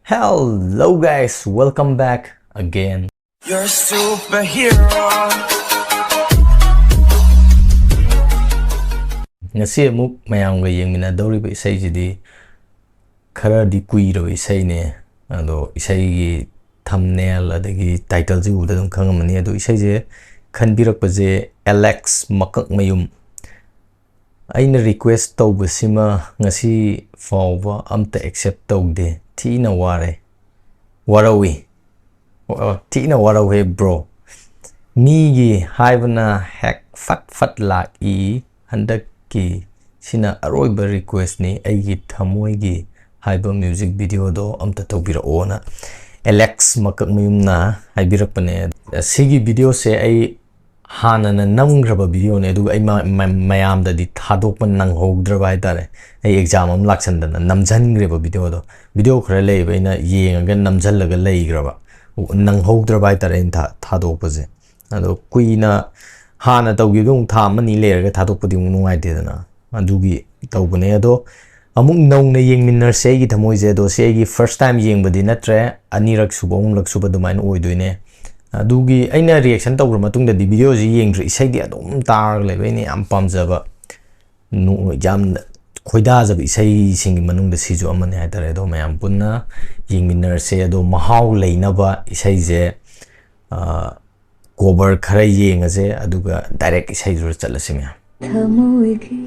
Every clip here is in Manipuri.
Hello guys, welcome back again. You're a superhero. Ngasi amuk mayamga yengminadoriba isaijidi kharadi kuiro isaine ado isaigi thumbnail adagi title ji uda dum khangamani ado isaije khanbirakpaje Alex makak mayum aina request tawbasima ngasi fawba amta accept tawde tina ware warawi tina warawe bro migi haibana hack fat la i handak ki sina aroiba request ni Eigi Thamoi gi haiba music video do amta tawbira ona Alex makak mayum na haibirakpane sigi video se ai Hanna na namgraba video ne du ai mayam da di thadokpa nanghogdraba haitare ai exam am laksandana namjangreba video khara leiba ina yenga namjallaga leigraba nanghogdraba haitare in thadokpa je ado kuina Hanna tawgi dum thamani lerga thadokpa di nungai dedana adugi tawbane ado amuk nongna yengminnar se Eigi Thamoi je do se gi first time yengbadi natre anirak subong lak suba dumain oidoine adugi aina reaction tawra matungda di video ji yengdri isaidi adum tar lebeni am pamjaba nu jam khoida jab isai singi manungda siju amane haitare do mayam punna yengminnar se do mahaw leinaba isai je cover khara yenga je aduga direct isai jur chalasime Thamoigi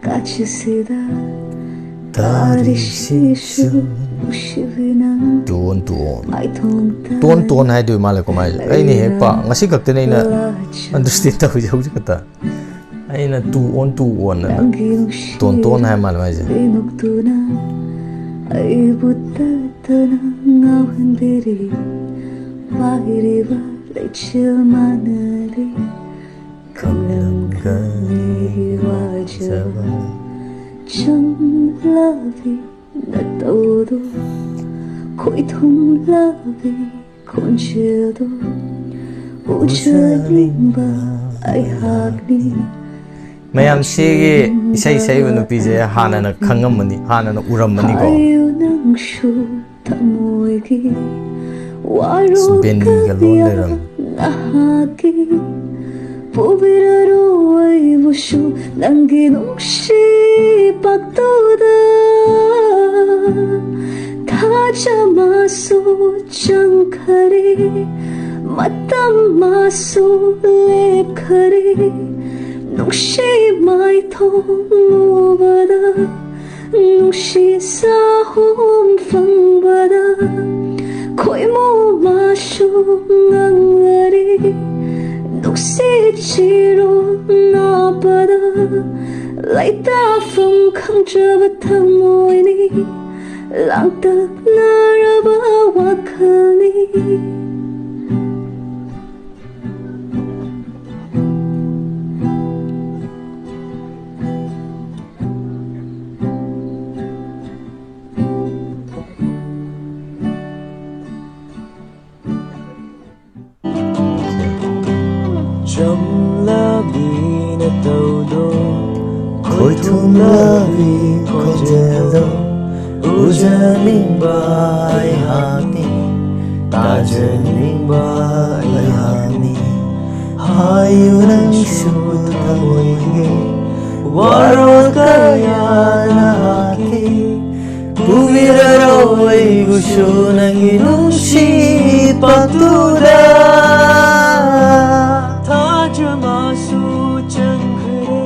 kachsida tarishishu ushivina ton hai du male ko mai ai ni he pa ngasi kakte nei na understand ta hujau jata ai na tu on na ton hai mal mai je ai butatana ngawandiri magiriba lechil manali kamlam kani wajaba Chum lavi na todo koi thum lavi conchedo ujalimba ai hagni mayam sege isai nupi je Hanna na khangamani Hanna na uramani ko nangshu thamoigi waru benni galon nahagi Pubiraro ai bushu nangi nungshi paktoda Thaja masu chankare matam masu lep khare nungshi mai thong ubada nungshi sahum fangbada koi mo masu ngangare Nuksi chiro napada Laita from Kanjava Thamoi ni Langtak naraba wakali Chum labi na todo Koi thum labi kojelo Ujaning bai hati Tajaning bai hani Hayunang shut thamoige Waro kaya na haki Puviraro ay gusto nang inungsi pagtura Masu changkhare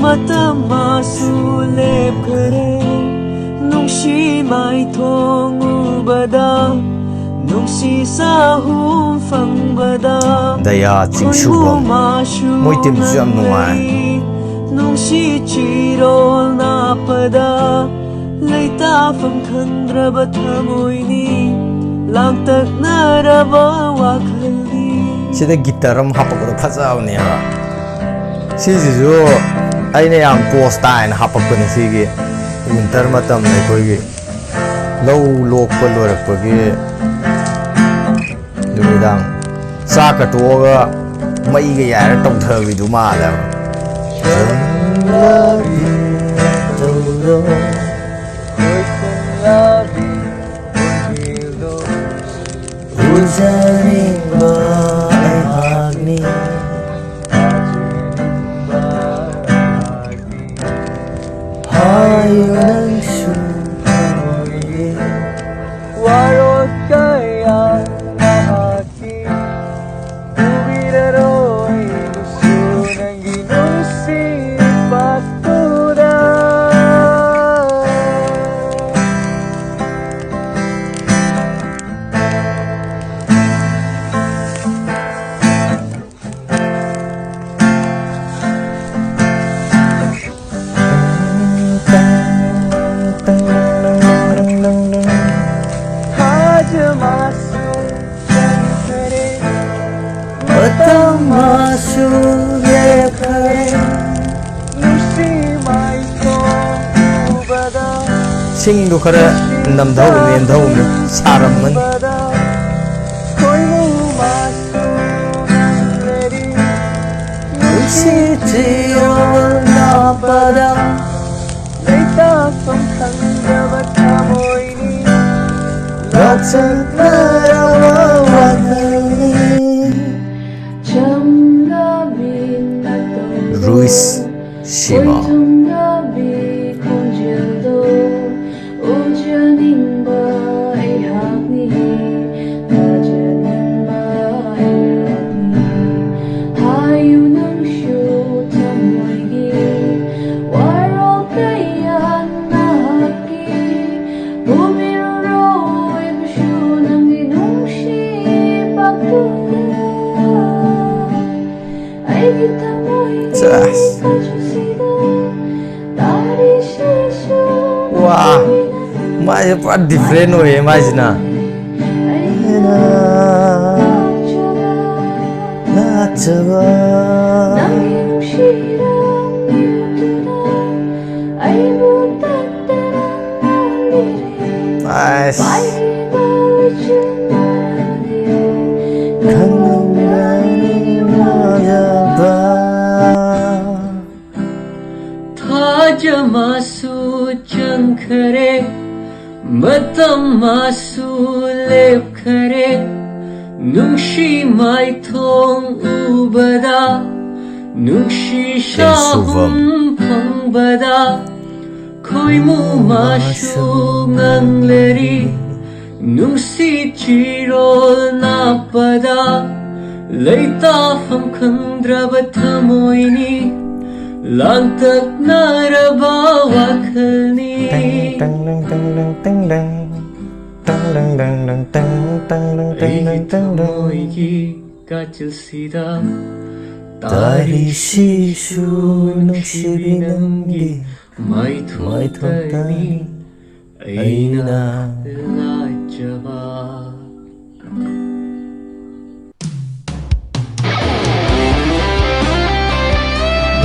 matam masu lep khare nungshi mai thong ubada nungsi sahum fangbada daya chingshugo moi tim jam nuai nungshi chiro napada leita fam khandraba thamoi ni langtak naraba wakhali sida gitaram hapakko phajawni ha sijisu aina yam post time hapakko ni sigi winter matam nei koigi low lokpa lorakpagi dumidang saka toga mai ga yar tawthawi du mala warot kaya nahaki Ubiraro'y gusto ng ginusipat tuda ꯁꯤꯡꯗꯣ ꯈꯔ ꯅꯝꯙꯧꯅꯦ ꯁꯥꯔꯝꯃꯅꯤ ꯅꯨꯡꯁꯤꯖꯤꯔꯣꯜ ꯅꯥꯞꯄꯗ ꯂꯩꯇꯥꯐꯝ ꯈꯪꯗ꯭ꯔꯕ ꯊꯃꯣꯏꯅꯤ ꯂꯥꯛꯆꯠꯅꯔꯕ ꯋꯥꯈꯜꯅꯤ 루이스 시마 와, 마이 빠 디프레노에 마이지나. Masu chankare matam masu lep kare nungshi mai thong ubada nungshi shahum phang bada koi mu masu ngangleri nungsi chiro na pada leita pham khandra bathamoini Lantak naraba wakhalni Eigi Thamoi ki kachilsida Tari sisu nungsibinangi Maithotani Aina lajaba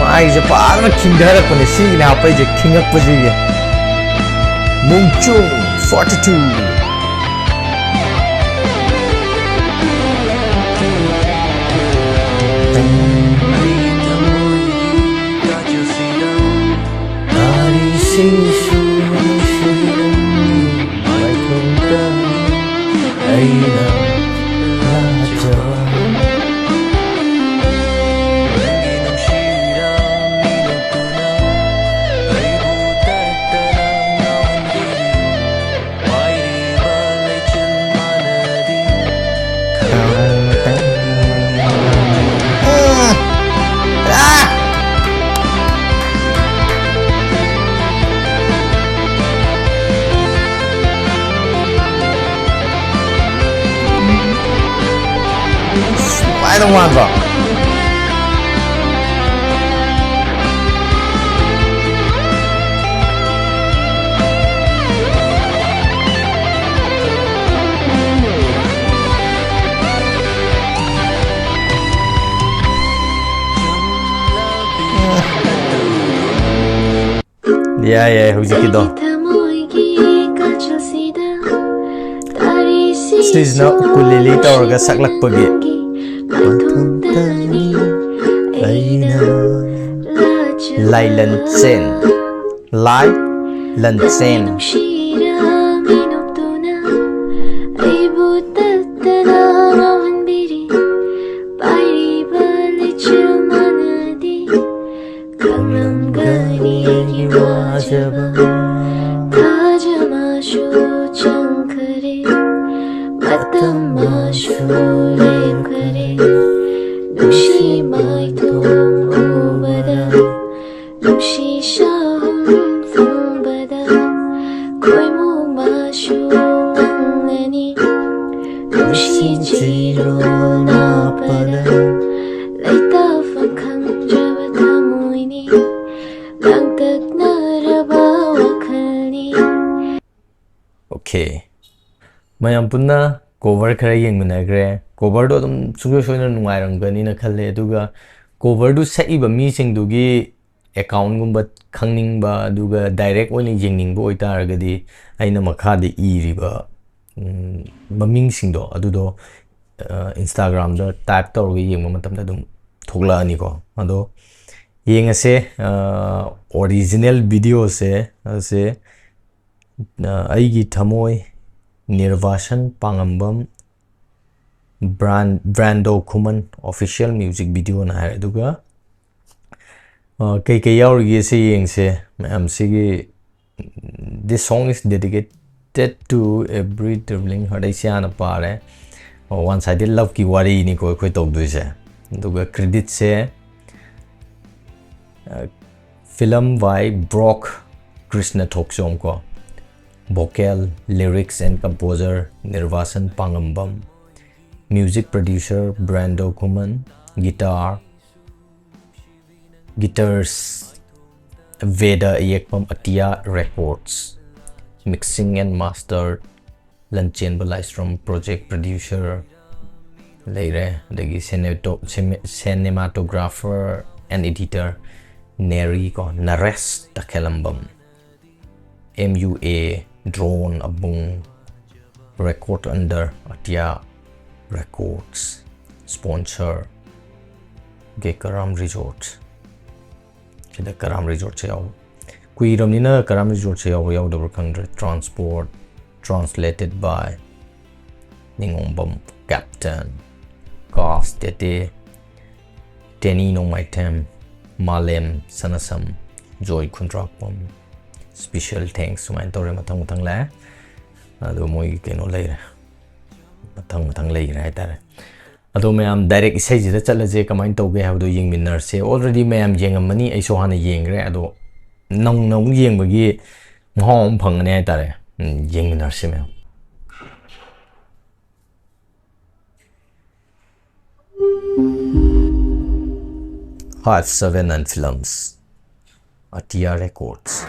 아이제 빠르게 김대하랬거든 시기네 아빠 이제 킹악버지게 뭉충 42 I don't want that. Yeah, hujikito. Stage na ukulele tawarga saklakpagi. Lai lần sen Lai lần sen Taja mashu chankare ꯆꯤꯔꯣꯜ ꯅꯥꯞꯄꯗ ꯂꯩꯇꯥꯐꯝ ꯈꯪꯗ꯭ꯔꯕ ꯊꯃꯣꯏꯅꯤ ꯂꯥꯡꯇꯛꯅꯔꯕ ꯋꯥꯈꯜꯅꯤ. Okay. mayam punna cover khara yengminagre cover do dum sugo soina nungairangani na khalle aduga cover du saiba mi singdugi account gumba khangningba aduga direct oina yengningba oitaragadi aina makhadi iriba maming singdo adudo Instagram da type tawrga yengma matamda dum thogla ani ko ado yengase original video se ase Eigi Thamoi Nirvasan Pangambam Brando Kuman official music video na hai aduga kai kai yaurgi se yengse am sigi this song is dedicated to every traveling hadaisiana pare one sided love ki wari ni ko khoi tok du se aduga credit se film by Brock Krishna Thoksom ko vocal, lyrics and composer Nirvasan Pangambam, music producer Brando Kuman, guitars Veda Yekpam Atia Records, mixing and mastered Lanchen Balaistrom, project producer Leire, dagi cinematographer and editor Neri ko Nares Takelambam, MUA Drone Abung record under Atia Records, sponsor Karam Resort. Chida Karam Resort se yaw kui ramnina Karam Resort se yaw dabra khangre transport translated by Ningombam Captain Cast Tete Teni no Maitem Malem Sanasam Joy Kundrakpam. Special thanks to my tore matang la ado moi keno leire matang leire hai tare ado mayam direct isai jida chalaje kamain tawge habdo yengminar se already mayam yengamani ai so hana yengre ado nang yengbagi ngom phangane hai tare yengminar se mayam Hot 7 and Films Atia Records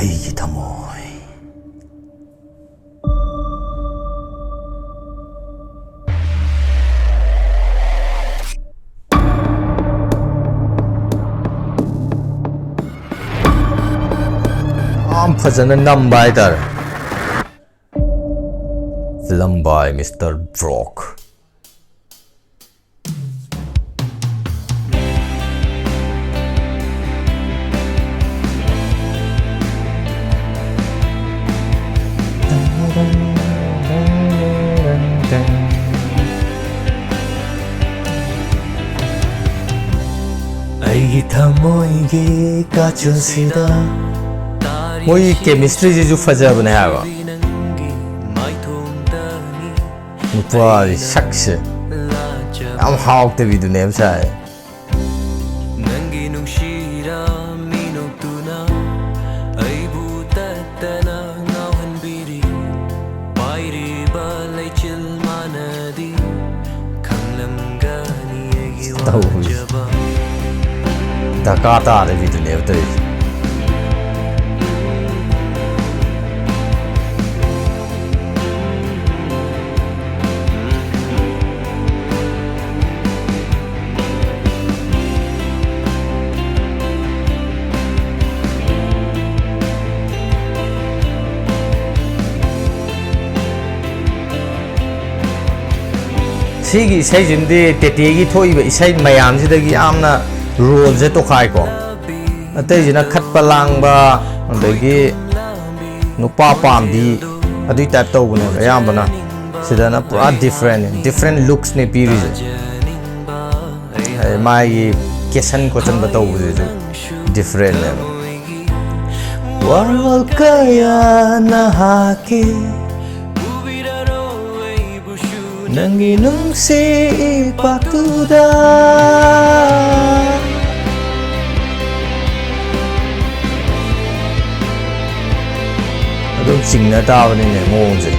Eigi Thamoi fazana number hai tar film by Mr. Brock. Eigi Thamoigi kachusida Moi chemistry ji ju fajabane haba nupa sakse am hawte vidu nem sai Dakata de vidu nem tai Sigi isai jindi tetegi thoiba isai mayam jidagi amna role je to khai ko atai jina khatpa langba adagi nupa pamdi adui type to bune ayambana sidana pura different looks ne piri je mai kesan ko chan batau bu different ne Warwal kaya nahake Nanginung si patuda adum singna ta bani ne mo je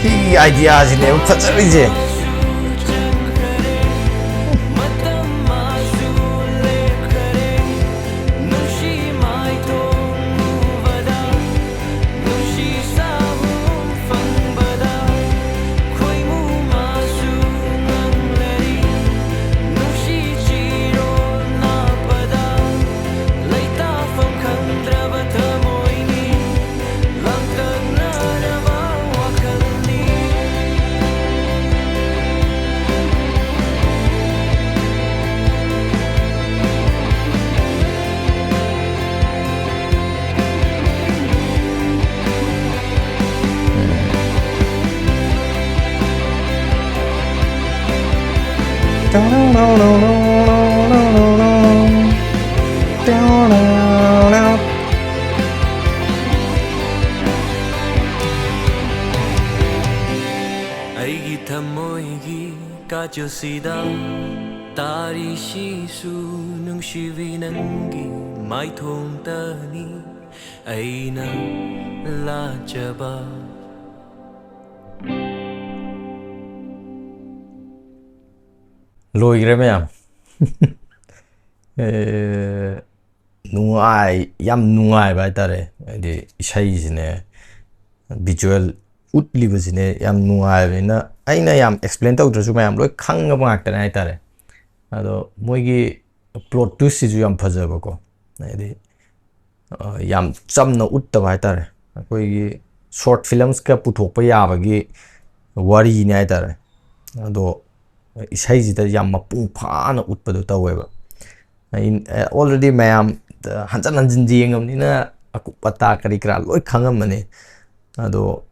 이 아이디어지네 파자리지 Eigi Thamoigi kachusida Tari shisu nung shivinangi Mai thong tani Aina la jaba Lôi mẹ nungay yam nungay ba tare de ishaisine visual utlibasine yam nungay na aina yam explain tawdrasu mayam loi khanga ngakta na tare ado moigi plot twist si ju yam phajaba ko de yam chamna utta ba tare koi short films ka puthokpa yabagi wari ne tare ado isaijida yam mapung phana utpadu taweba already mayam hanjan hanjin jengam ni na akupata kari kra loi khangam mani ado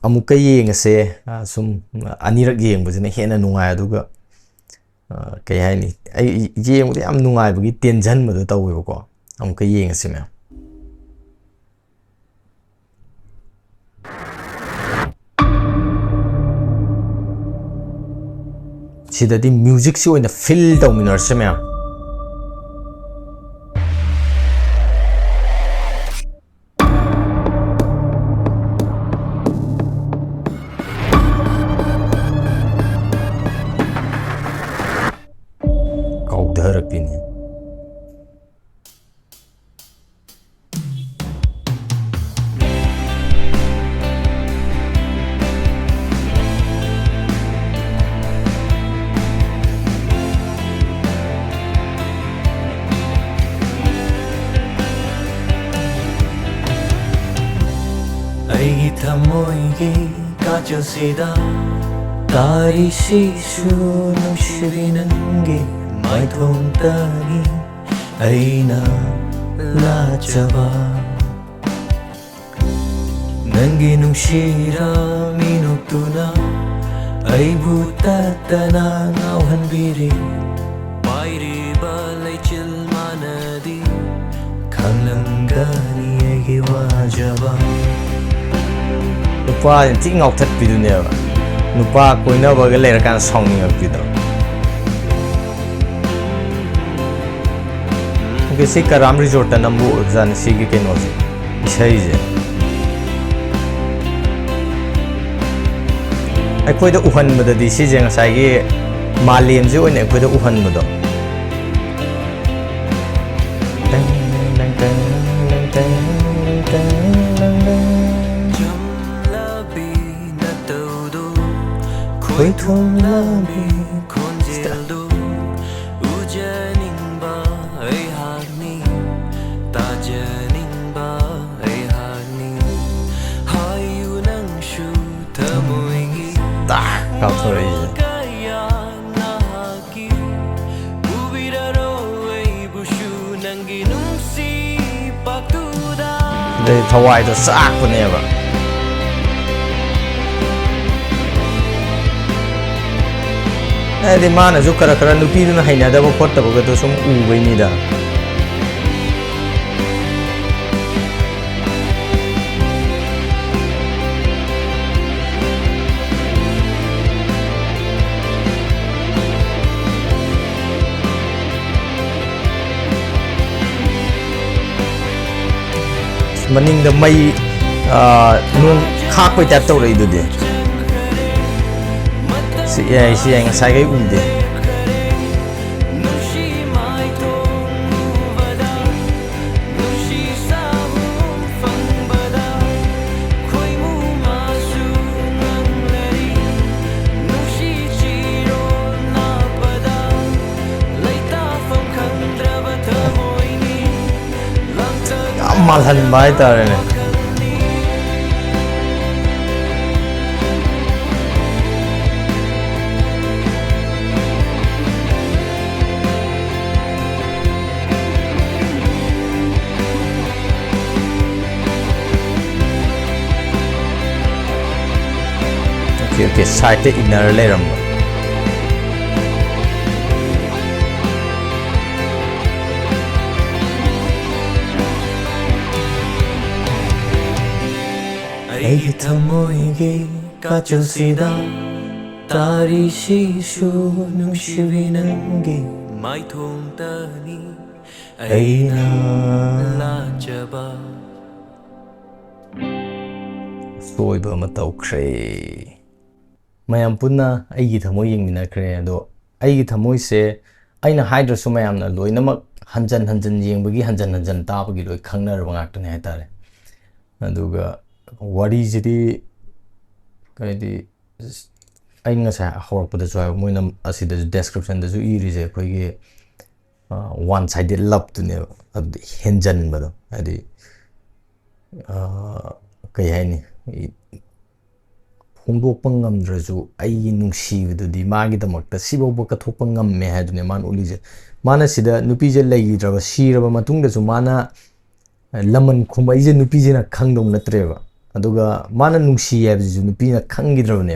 amuka yengase sum anirak yengbajina hena nungai aduga kai haini ai yengbu yam nungai bagi tension madu taweba ko amuka yengase me sidadi music si oina feel tawminar se me kaudarakpini Eigi Thamoigi kachusida Tari shisu nung shivinangi Mai thong tani Aina la jaba Nangi nung shira minuktuna Aibu tatana ngawhan biri Pairi balay chil manadi Khanglangani eigi wajaba nupa ti ngok that pidune ba nupa koina ba ga lera kan song ngak pido ke se karam resort nambu jan si ge keno je isai je ai koi da uhan mada di si je ngasai ge malem je oine koi da uhan mado Koi thum lami konjeldu ujaningba ai hagni tajaningba ai hagni hayu nang shu thamoigi ta ka thori kaya nahaki ubiraro ai bushu nangi nungsi paktuda de thawai to sak pune ba di mana ju kara kara nupi duna haina da ba khotta ba to sum u bai ni da maning da mai nung khakpay tap tawray dudi siya ngasay kay ude malhan ba tare ne okay side te inner leram Eigi Thamoi gi kachusida tari shishu nungshiri nangi mai thong tani aina lajaba soiba ma tawkhre mayam punna aigi thamoi yengminakhre ado aigi thamoi se aina haidrasu mayamna loinamak hanjan yengbagi hanjan tabagi loi khangnaraba ngaktane haitare aduga wari jidi kaidi ainga sa hawakpada so moina asida description da ju iri je koigi one sided love to ne henjan bado adi kai haini hongdokpa ngamdraju ai nungsibadudi magi damakta sibawba kathokpa ngamme hadune man ulije mana sida nupi je leidraba siraba matungda ju mana laman khumai je nupi je na khangdong natreba aduga mana nungsi habju nupi na khangidrabne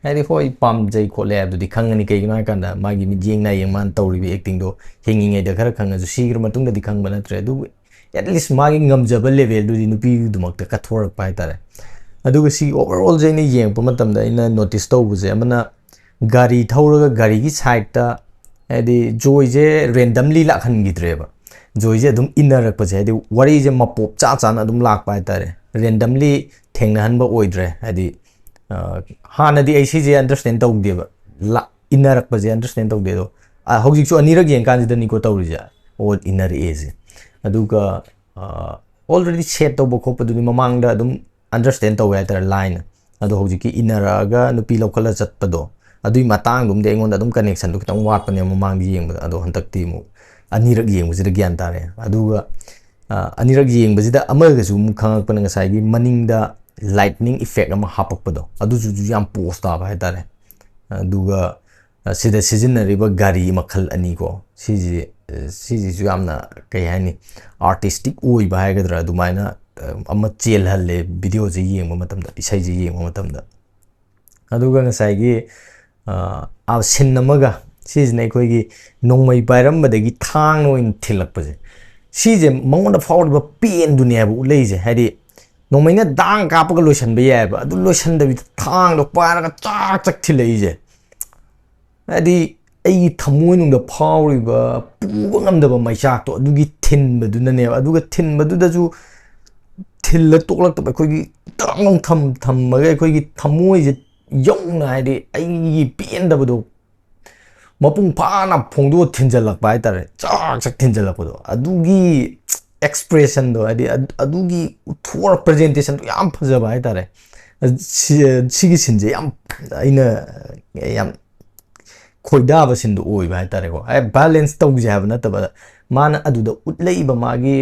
hadi hoi pam jai khole habdu khangani kai na kanda magi mi jeng na yeng man tawri bi acting do henging ai da khara khanga ju sigra matungda di khangba natre du at least magi ngamjaba level du nupi dumakta kathorak pai tare aduga si overall jaina yeng pamatamda ina notice tawbuse amana gari thauraga gari gi side ta adi joy je randomly lakhangidreba joy je dum innarak pa je adi wari je mapop cha cha na dum lak pai tare randomly thengnahanba oidre adi hana di ai je understand tawdeba la innarak pa je understand tawde do hojik chu anirak yeng kan jida niko tawrija all inner is aduga already set tawbo khopa du mamangda dum understand tawwe tar line ado hojiki inaraga nupi lokala chatpado adui matang dum de engon dum connection du kitang wat pane mamang di yeng ado hantak ti mu anirak yeng bujida gyan tare aduga anirak yeng bujida amaga ju mu khangak pan ngasai gi maningda lightning effect ama hapakpado adu ju yam post ta ba tare aduga sida seasonary gari makhal ani ko siji ju amna kai hani artistic oi ba hagadra dumaina amma chel halle video je yengma matamda isai je yengma matamda aduga ngasai gi a sin namaga sijne koi gi nongmai pairam badagi thang noin thilakpaje sije mangonda fawriba pain dunia bu leije hadi nongmaina dang kapaga lotion be yaba adu lotion da bi thang do paraga chak chak thileije hadi ai thamoi nungda fawriba puba ngamdaba maichak to adugi thinba dunane aduga thinba du da ju thilla toklak to khoi tang tham maga khoi thamoi je yongna hadi ai pendabado mapung phana phongdo thinjalak bai tare chak thinjalak do adugi expression do hadi adugi thor presentation to yam phaja bai tare sigi sinje yam aina yam khoida ba sin do oi bai tare ko ai balance tawje habna taba mana aduda utlaiba magi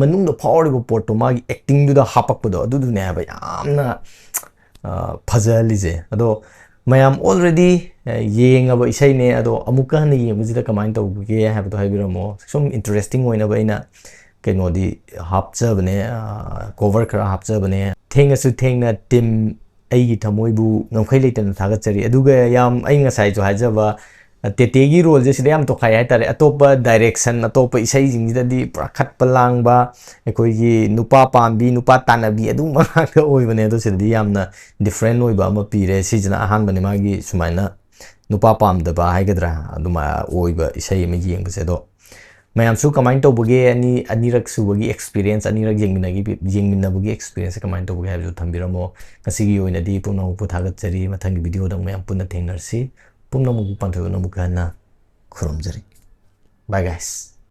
manungda fawriba porto magi acting du da hapakpado adu ne ba yamna phajalize ado mayam already yengaba isai ne ado amuka ne yengujida kamain tawge habdo haibiramo some interesting oina ba ina keno di hapchabane cover kara hapchabane thengasu thengna team aigi thamoi bu ngamkhai leitan thagachari aduga yam ai ngasai jo hajaba tetegi role je sidam to khai haitare atopa direction atopa isai jingida di prakhat palangba ekoi gi nupa pambi nupa tanabi adu ma ka oibane do sidi yamna different oiba ma pire sijna ahan bani magi sumaina nupa pam da ba haigadra aduma oiba isai me yeng bse do mayamsu kamain tawbage anirak subagi experience anirak yengminabagi experience kamain tawbage habju thambiramo ngasigi oinadi pumnamu puthagatjari mathangi video dang mayam punna thengnarsi pumnamu panthoyona mukana khurumjari bye guys